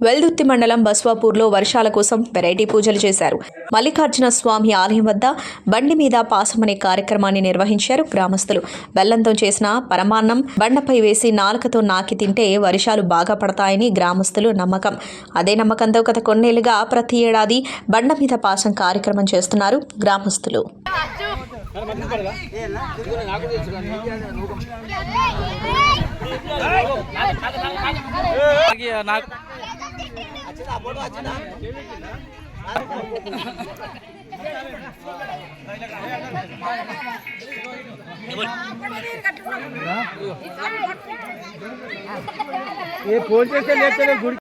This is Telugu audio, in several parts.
వెల్దుర్తి మండలం బస్వాపూర్లో వర్షాల కోసం వెరైటీ పూజలు చేశారు. మల్లికార్జున స్వామి ఆలయం వద్ద బండి మీద పాసం అనే కార్యక్రమాన్ని నిర్వహించారు గ్రామస్తులు. బెల్లంతో చేసిన పరమాన్నం బండపై వేసి నాలుకతో నాకి తింటే వర్షాలు బాగా పడతాయని గ్రామస్తులు నమ్మకం. అదే నమ్మకంతో గత కొన్నేళ్లుగా ప్రతి ఏడాది బండ మీద పాసం కార్యక్రమం చేస్తున్నారు గ్రామస్తులు. ये फोन से लेते हैं गुड़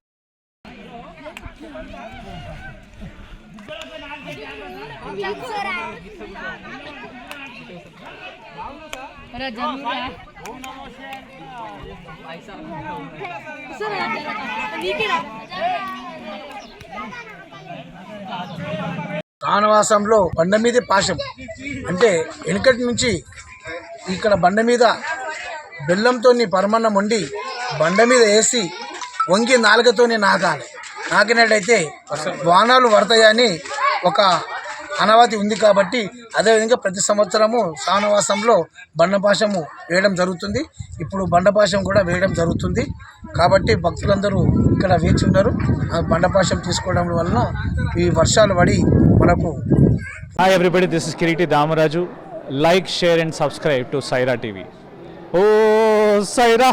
కానవాసంలో బండ మీద పాశం అంటే వెనకటి నుంచి ఇక్కడ బండ మీద బెల్లంతో పరమన్నం వండి బండ మీద వేసి వంగి నాలుకతోనే నాకినట్టయితే వానాలు పడతాయని ఒక అనవాతి ఉంది. కాబట్టి అదేవిధంగా ప్రతి సంవత్సరము శ్రావణమాసంలో బండపాశము వేయడం జరుగుతుంది. ఇప్పుడు బండపాశం కూడా వేయడం జరుగుతుంది. కాబట్టి భక్తులందరూ ఇక్కడ వేచి ఉన్నారు. బండపాశం తీసుకోవడం వలన ఈ వర్షాలు పడి మనకు. Hi everybody, this is Kiriti Damaraju. Like, share and subscribe to Saira TV. Oh Saira!